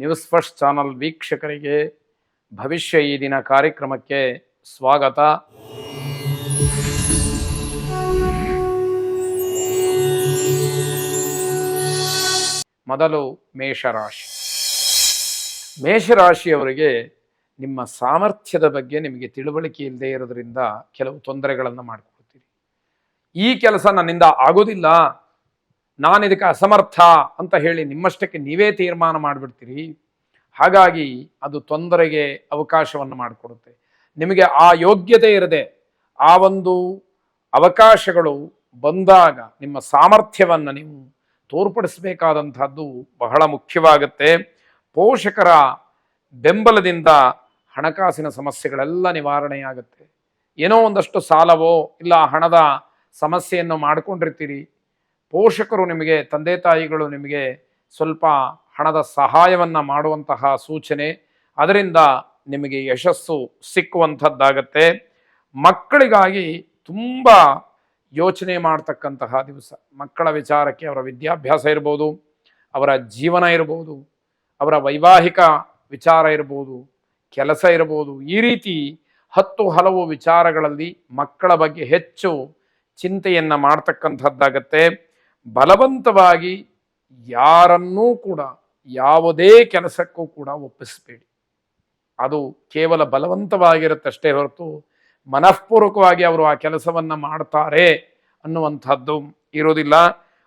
News first channel ವೀಕ್ಷಕರಿಗೆ ಭವಿಷ್ಯ ಈ ದಿನ ಕಾರ್ಯಕ್ರಮಕ್ಕೆ ಸ್ವಾಗತ. ಮೊದಲು ಮೇಷರಾಶಿ. ಮೇಷರಾಶಿಯವರಿಗೆ ನಿಮ್ಮ ಸಾಮರ್ಥ್ಯದ ಬಗ್ಗೆ ನಿಮಗೆ ತಿಳುವಳಿಕೆ ಇಲ್ಲದೆ ಇರೋದ್ರಿಂದ ಕೆಲವು ತೊಂದರೆಗಳನ್ನು ಮಾಡಿಕೊಳ್ತೀರಿ. ಈ ಕೆಲಸ ನನ್ನಿಂದ ಆಗೋದಿಲ್ಲ, ನಾನು ಇದಕ್ಕೆ ಅಸಮರ್ಥ ಅಂತ ಹೇಳಿ ನಿಮ್ಮಷ್ಟಕ್ಕೆ ನೀವೇ ತೀರ್ಮಾನ ಮಾಡಿಬಿಡ್ತೀರಿ. ಹಾಗಾಗಿ ಅದು ತೊಂದರೆಗೆ ಅವಕಾಶವನ್ನು ಮಾಡಿಕೊಡುತ್ತೆ. ನಿಮಗೆ ಆ ಯೋಗ್ಯತೆ ಇರದೆ ಆ ಒಂದು ಅವಕಾಶಗಳು ಬಂದಾಗ ನಿಮ್ಮ ಸಾಮರ್ಥ್ಯವನ್ನು ನೀವು ತೋರ್ಪಡಿಸಬೇಕಾದಂಥದ್ದು ಬಹಳ ಮುಖ್ಯವಾಗುತ್ತೆ. ಪೋಷಕರ ಬೆಂಬಲದಿಂದ ಹಣಕಾಸಿನ ಸಮಸ್ಯೆಗಳೆಲ್ಲ ನಿವಾರಣೆಯಾಗುತ್ತೆ. ಏನೋ ಒಂದಷ್ಟು ಸಾಲವೋ ಇಲ್ಲ ಹಣದ ಸಮಸ್ಯೆಯನ್ನು ಮಾಡಿಕೊಂಡಿರ್ತೀರಿ. ಪೋಷಕರು ನಿಮಗೆ, ತಂದೆ ತಾಯಿಗಳು ನಿಮಗೆ ಸ್ವಲ್ಪ ಹಣದ ಸಹಾಯವನ್ನು ಮಾಡುವಂತಹ ಸೂಚನೆ, ಅದರಿಂದ ನಿಮಗೆ ಯಶಸ್ಸು ಸಿಕ್ಕುವಂಥದ್ದಾಗತ್ತೆ. ಮಕ್ಕಳಿಗಾಗಿ ತುಂಬ ಯೋಚನೆ ಮಾಡ್ತಕ್ಕಂತಹ ದಿವಸ. ಮಕ್ಕಳ ವಿಚಾರಕ್ಕೆ ಅವರ ವಿದ್ಯಾಭ್ಯಾಸ ಇರ್ಬೋದು, ಅವರ ಜೀವನ ಇರ್ಬೋದು, ಅವರ ವೈವಾಹಿಕ ವಿಚಾರ ಇರ್ಬೋದು, ಕೆಲಸ ಇರ್ಬೋದು, ಈ ರೀತಿ ಹಲವು ವಿಚಾರಗಳಲ್ಲಿ ಮಕ್ಕಳ ಬಗ್ಗೆ ಹೆಚ್ಚು ಚಿಂತೆಯನ್ನು ಮಾಡ್ತಕ್ಕಂಥದ್ದಾಗತ್ತೆ. ಬಲವಂತವಾಗಿ ಯಾರನ್ನೂ ಕೂಡ ಯಾವುದೇ ಕೆಲಸಕ್ಕೂ ಕೂಡ ಒಪ್ಪಿಸಬೇಡಿ. ಅದು ಕೇವಲ ಬಲವಂತವಾಗಿರುತ್ತಷ್ಟೇ ಹೊರತು ಮನಃಪೂರ್ವಕವಾಗಿ ಅವರು ಆ ಕೆಲಸವನ್ನು ಮಾಡ್ತಾರೆ ಅನ್ನುವಂಥದ್ದು ಇರೋದಿಲ್ಲ.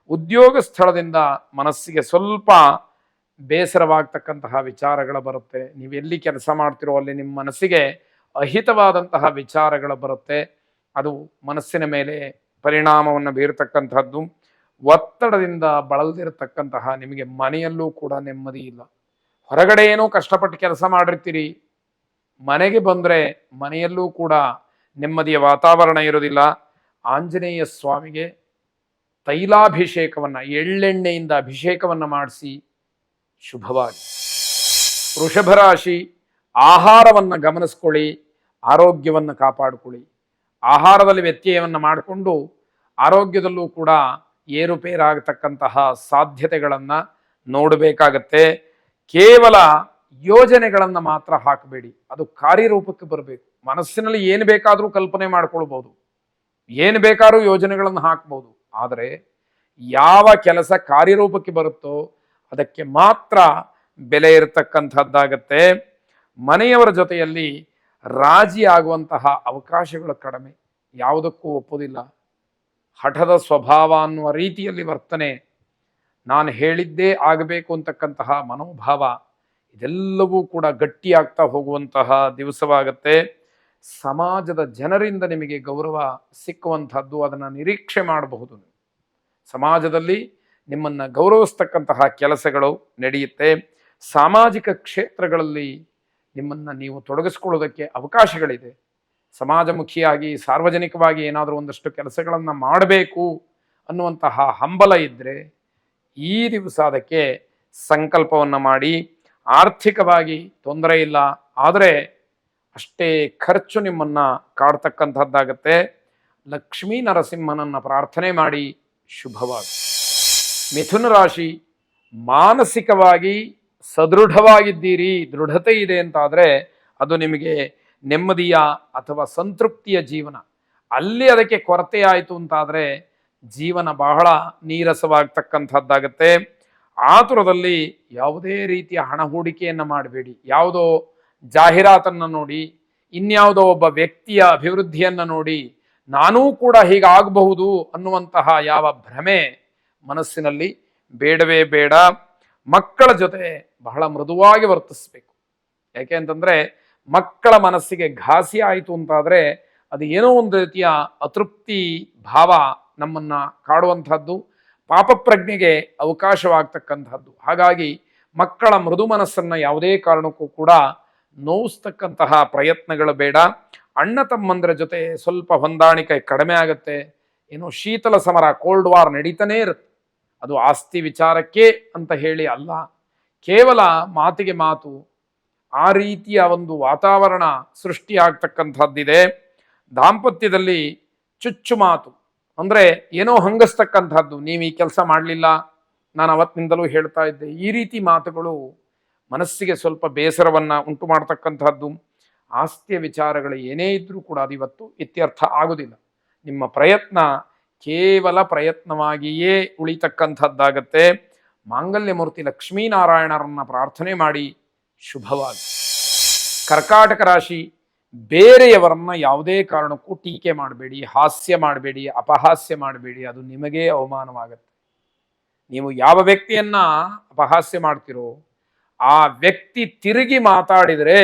ಉದ್ಯೋಗ ಸ್ಥಳದಿಂದ ಮನಸ್ಸಿಗೆ ಸ್ವಲ್ಪ ಬೇಸರವಾಗ್ತಕ್ಕಂತಹ ವಿಚಾರಗಳು ಬರುತ್ತೆ. ನೀವೆಲ್ಲಿ ಕೆಲಸ ಮಾಡ್ತಿರೋ ಅಲ್ಲಿ ನಿಮ್ಮ ಮನಸ್ಸಿಗೆ ಅಹಿತವಾದಂತಹ ವಿಚಾರಗಳು ಬರುತ್ತೆ. ಅದು ಮನಸ್ಸಿನ ಮೇಲೆ ಪರಿಣಾಮವನ್ನು ಬೀರತಕ್ಕಂಥದ್ದು. ಒತ್ತಡದಿಂದ ಬಳಲ್ದಿರತಕ್ಕಂತಹ ನಿಮಗೆ ಮನೆಯಲ್ಲೂ ಕೂಡ ನೆಮ್ಮದಿ ಇಲ್ಲ. ಹೊರಗಡೆ ಏನೋ ಕಷ್ಟಪಟ್ಟು ಕೆಲಸ ಮಾಡಿರ್ತೀರಿ, ಮನೆಗೆ ಬಂದರೆ ಮನೆಯಲ್ಲೂ ಕೂಡ ನೆಮ್ಮದಿಯ ವಾತಾವರಣ ಇರೋದಿಲ್ಲ. ಆಂಜನೇಯ ಸ್ವಾಮಿಗೆ ತೈಲಾಭಿಷೇಕವನ್ನು, ಎಳ್ಳೆಣ್ಣೆಯಿಂದ ಅಭಿಷೇಕವನ್ನು ಮಾಡಿಸಿ ಶುಭವಾಗಿ. ವೃಷಭ ರಾಶಿ, ಆಹಾರವನ್ನು ಗಮನಿಸ್ಕೊಳ್ಳಿ, ಆರೋಗ್ಯವನ್ನು ಕಾಪಾಡಿಕೊಳ್ಳಿ. ಆಹಾರದಲ್ಲಿ ವ್ಯತ್ಯಯವನ್ನು ಮಾಡಿಕೊಂಡು ಆರೋಗ್ಯದಲ್ಲೂ ಕೂಡ ಏರುಪೇರಾಗತಕ್ಕಂತಹ ಸಾಧ್ಯತೆಗಳನ್ನು ನೋಡಬೇಕಾಗತ್ತೆ. ಕೇವಲ ಯೋಜನೆಗಳನ್ನು ಮಾತ್ರ ಹಾಕಬೇಡಿ, ಅದು ಕಾರ್ಯರೂಪಕ್ಕೆ ಬರಬೇಕು. ಮನಸ್ಸಿನಲ್ಲಿ ಏನು ಬೇಕಾದರೂ ಕಲ್ಪನೆ ಮಾಡ್ಕೊಳ್ಬೋದು, ಏನು ಬೇಕಾದ್ರೂ ಯೋಜನೆಗಳನ್ನು ಹಾಕ್ಬೋದು, ಆದರೆ ಯಾವ ಕೆಲಸ ಕಾರ್ಯರೂಪಕ್ಕೆ ಬರುತ್ತೋ ಅದಕ್ಕೆ ಮಾತ್ರ ಬೆಲೆ ಇರತಕ್ಕಂಥದ್ದಾಗತ್ತೆ. ಮನೆಯವರ ಜೊತೆಯಲ್ಲಿ ರಾಜಿ ಆಗುವಂತಹ ಅವಕಾಶಗಳು ಕಡಿಮೆ. ಯಾವುದಕ್ಕೂ ಒಪ್ಪೋದಿಲ್ಲ. ಹಠದ ಸ್ವಭಾವ ಅನ್ನುವ ರೀತಿಯಲ್ಲಿ ವರ್ತನೆ, ನಾನು ಹೇಳಿದ್ದೇ ಆಗಬೇಕು ಅಂತಕ್ಕಂತಹ ಮನೋಭಾವ, ಇದೆಲ್ಲವೂ ಕೂಡ ಗಟ್ಟಿಯಾಗ್ತಾ ಹೋಗುವಂತಹ ದಿವಸವಾಗತ್ತೆ. ಸಮಾಜದ ಜನರಿಂದ ನಿಮಗೆ ಗೌರವ ಸಿಕ್ಕುವಂಥದ್ದು, ಅದನ್ನು ನಿರೀಕ್ಷೆ ಮಾಡಬಹುದು. ಸಮಾಜದಲ್ಲಿ ನಿಮ್ಮನ್ನು ಗೌರವಿಸ್ತಕ್ಕಂತಹ ಕೆಲಸಗಳು ನಡೆಯುತ್ತೆ. ಸಾಮಾಜಿಕ ಕ್ಷೇತ್ರಗಳಲ್ಲಿ ನಿಮ್ಮನ್ನು ನೀವು ತೊಡಗಿಸ್ಕೊಳ್ಳೋದಕ್ಕೆ ಅವಕಾಶಗಳಿದೆ. ಸಮಾಜಮುಖಿಯಾಗಿ ಸಾರ್ವಜನಿಕವಾಗಿ ಏನಾದರೂ ಒಂದಷ್ಟು ಕೆಲಸಗಳನ್ನು ಮಾಡಬೇಕು ಅನ್ನುವಂತಹ ಹಂಬಲ ಇದ್ದರೆ ಈ ದಿವಸ ಅದಕ್ಕೆ ಸಂಕಲ್ಪವನ್ನು ಮಾಡಿ. ಆರ್ಥಿಕವಾಗಿ ತೊಂದರೆ ಇಲ್ಲ, ಆದರೆ ಅಷ್ಟೇ ಖರ್ಚು ನಿಮ್ಮನ್ನು ಕಾಡ್ತಕ್ಕಂಥದ್ದಾಗತ್ತೆ. ಲಕ್ಷ್ಮೀ ನರಸಿಂಹನನ್ನು ಪ್ರಾರ್ಥನೆ ಮಾಡಿ ಶುಭವಾಗಿ. ಮಿಥುನ ರಾಶಿ, ಮಾನಸಿಕವಾಗಿ ಸದೃಢವಾಗಿದ್ದೀರಿ, ದೃಢತೆ ಇದೆ ಅಂತಾದರೆ ಅದು ನಿಮಗೆ ನೆಮ್ಮದಿಯ ಅಥವಾ ಸಂತೃಪ್ತಿಯ ಜೀವನ. ಅಲ್ಲಿ ಅದಕ್ಕೆ ಕೊರತೆ ಆಯಿತು ಅಂತಾದರೆ ಜೀವನ ಬಹಳ ನೀರಸವಾಗ್ತಕ್ಕಂಥದ್ದಾಗತ್ತೆ. ಆತುರದಲ್ಲಿ ಯಾವುದೇ ರೀತಿಯ ಹಣ ಹೂಡಿಕೆಯನ್ನು ಮಾಡಬೇಡಿ. ಯಾವುದೋ ಜಾಹೀರಾತನ್ನು ನೋಡಿ, ಇನ್ಯಾವುದೋ ಒಬ್ಬ ವ್ಯಕ್ತಿಯ ಅಭಿವೃದ್ಧಿಯನ್ನು ನೋಡಿ ನಾನೂ ಕೂಡ ಹೀಗಾಗಬಹುದು ಅನ್ನುವಂತಹ ಯಾವ ಭ್ರಮೆ ಮನಸ್ಸಿನಲ್ಲಿ ಬೇಡವೇ ಬೇಡ. ಮಕ್ಕಳ ಜೊತೆ ಬಹಳ ಮೃದುವಾಗಿ ವರ್ತಿಸಬೇಕು. ಯಾಕೆ ಅಂತಂದರೆ ಮಕ್ಕಳ ಮನಸ್ಸಿಗೆ ಘಾಸಿ ಆಯಿತು ಅಂತಾದರೆ ಅದು ಏನೋ ಒಂದು ರೀತಿಯ ಅತೃಪ್ತಿ ಭಾವ ನಮ್ಮನ್ನು ಕಾಡುವಂಥದ್ದು, ಪಾಪಪ್ರಜ್ಞೆಗೆ ಅವಕಾಶವಾಗ್ತಕ್ಕಂಥದ್ದು. ಹಾಗಾಗಿ ಮಕ್ಕಳ ಮೃದು ಮನಸ್ಸನ್ನು ಯಾವುದೇ ಕಾರಣಕ್ಕೂ ಕೂಡ ನೋಯಿಸ್ತಕ್ಕಂತಹ ಪ್ರಯತ್ನಗಳು ಬೇಡ. ಅಣ್ಣ ತಮ್ಮಂದರ ಜೊತೆ ಸ್ವಲ್ಪ ಹೊಂದಾಣಿಕೆ ಕಡಿಮೆ ಆಗುತ್ತೆ. ಏನೋ ಶೀತಲ ಸಮರ, ಕೋಲ್ಡ್ ವಾರ್ ನಡೀತಾನೇ ಇರುತ್ತೆ. ಅದು ಆಸ್ತಿ ವಿಚಾರಕ್ಕೆ ಅಂತ ಹೇಳಿ ಅಲ್ಲ, ಕೇವಲ ಮಾತಿಗೆ ಮಾತು, ಆ ರೀತಿಯ ಒಂದು ವಾತಾವರಣ ಸೃಷ್ಟಿಯಾಗ್ತಕ್ಕಂಥದ್ದಿದೆ. ದಾಂಪತ್ಯದಲ್ಲಿ ಚುಚ್ಚು ಮಾತು ಅಂದರೆ ಏನೋ ಹಂಗಸ್ತಕ್ಕಂಥದ್ದು, ನೀವು ಈ ಕೆಲಸ ಮಾಡಲಿಲ್ಲ, ನಾನು ಅವತ್ತಿನಿಂದಲೂ ಹೇಳ್ತಾ ಇದ್ದೆ, ಈ ರೀತಿ ಮಾತುಗಳು ಮನಸ್ಸಿಗೆ ಸ್ವಲ್ಪ ಬೇಸರವನ್ನು ಉಂಟು ಮಾಡ್ತಕ್ಕಂಥದ್ದು. ಆಸ್ತಿಯ ವಿಚಾರಗಳು ಏನೇ ಇದ್ದರೂ ಕೂಡ ಅದು ಇವತ್ತು ಇತ್ಯರ್ಥ ಆಗೋದಿಲ್ಲ. ನಿಮ್ಮ ಪ್ರಯತ್ನ ಕೇವಲ ಪ್ರಯತ್ನವಾಗಿಯೇ ಉಳಿತಕ್ಕಂಥದ್ದಾಗತ್ತೆ. ಮಾಂಗಲ್ಯ ಮೂರ್ತಿ ಲಕ್ಷ್ಮೀನಾರಾಯಣರನ್ನ ಪ್ರಾರ್ಥನೆ ಮಾಡಿ ಶುಭವಾಗಿ. ಕರ್ಕಾಟಕ ರಾಶಿ, ಬೇರೆಯವರನ್ನ ಯಾವುದೇ ಕಾರಣಕ್ಕೂ ಟೀಕೆ ಮಾಡಬೇಡಿ, ಹಾಸ್ಯ ಮಾಡಬೇಡಿ, ಅಪಹಾಸ್ಯ ಮಾಡಬೇಡಿ. ಅದು ನಿಮಗೇ ಅವಮಾನವಾಗತ್ತೆ. ನೀವು ಯಾವ ವ್ಯಕ್ತಿಯನ್ನ ಅಪಹಾಸ್ಯ ಮಾಡ್ತಿರೋ ಆ ವ್ಯಕ್ತಿ ತಿರುಗಿ ಮಾತಾಡಿದರೆ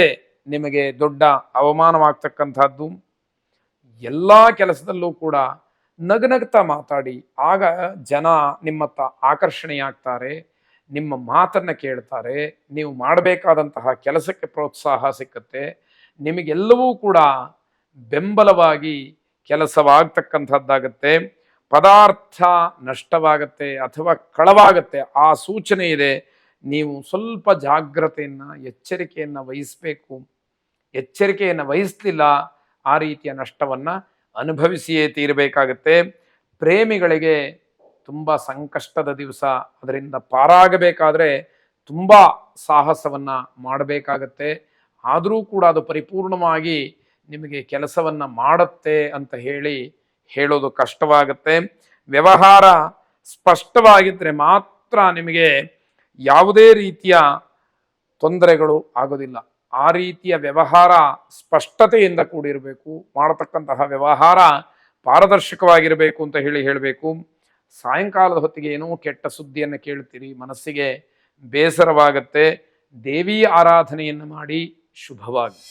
ನಿಮಗೆ ದೊಡ್ಡ ಅವಮಾನವಾಗ್ತಕ್ಕಂಥದ್ದು. ಎಲ್ಲ ಕೆಲಸದಲ್ಲೂ ಕೂಡ ನಗನಗ್ತಾ ಮಾತಾಡಿ, ಆಗ ಜನ ನಿಮ್ಮತ್ತ ಆಕರ್ಷಣೆಯಾಗ್ತಾರೆ, ನಿಮ್ಮ ಮಾತನ್ನು ಕೇಳ್ತಾರೆ, ನೀವು ಮಾಡಬೇಕಾದಂತಹ ಕೆಲಸಕ್ಕೆ ಪ್ರೋತ್ಸಾಹ ಸಿಕ್ಕತ್ತೆ, ನಿಮಗೆಲ್ಲವೂ ಕೂಡ ಬೆಂಬಲವಾಗಿ ಕೆಲಸವಾಗ್ತಕ್ಕಂಥದ್ದಾಗತ್ತೆ. ಪದಾರ್ಥ ನಷ್ಟವಾಗತ್ತೆ ಅಥವಾ ಕಳವಾಗತ್ತೆ, ಆ ಸೂಚನೆ ಇದೆ. ನೀವು ಸ್ವಲ್ಪ ಜಾಗ್ರತೆಯನ್ನು ಎಚ್ಚರಿಕೆಯನ್ನು ವಹಿಸಬೇಕು. ಎಚ್ಚರಿಕೆಯನ್ನು ವಹಿಸಲಿಲ್ಲ, ಆ ರೀತಿಯ ನಷ್ಟವನ್ನು ಅನುಭವಿಸಿಯೇ ತೀರಬೇಕಾಗತ್ತೆ. ಪ್ರೇಮಿಗಳಿಗೆ ತುಂಬ ಸಂಕಷ್ಟದ ದಿವಸ. ಅದರಿಂದ ಪಾರಾಗಬೇಕಾದ್ರೆ ತುಂಬ ಸಾಹಸವನ್ನು ಮಾಡಬೇಕಾಗತ್ತೆ. ಆದರೂ ಕೂಡ ಅದು ಪರಿಪೂರ್ಣವಾಗಿ ನಿಮಗೆ ಕೆಲಸವನ್ನು ಮಾಡುತ್ತೆ ಅಂತ ಹೇಳೋದು ಕಷ್ಟವಾಗುತ್ತೆ. ವ್ಯವಹಾರ ಸ್ಪಷ್ಟವಾಗಿದ್ದರೆ ಮಾತ್ರ ನಿಮಗೆ ಯಾವುದೇ ರೀತಿಯ ತೊಂದರೆಗಳು ಆಗೋದಿಲ್ಲ. ಆ ರೀತಿಯ ವ್ಯವಹಾರ ಸ್ಪಷ್ಟತೆಯಿಂದ ಕೂಡಿರಬೇಕು. ಮಾಡತಕ್ಕಂತಹ ವ್ಯವಹಾರ ಪಾರದರ್ಶಕವಾಗಿರಬೇಕು ಅಂತ ಹೇಳಬೇಕು. ಸಾಯಂಕಾಲದ ಹೊತ್ತಿಗೆ ಏನೋ ಕೆಟ್ಟ ಸುದ್ದಿಯನ್ನು ಕೇಳ್ತೀರಿ, ಮನಸ್ಸಿಗೆ ಬೇಸರವಾಗತ್ತೆ. ದೇವಿ ಆರಾಧನೆಯನ್ನು ಮಾಡಿ ಶುಭವಾಗಿ.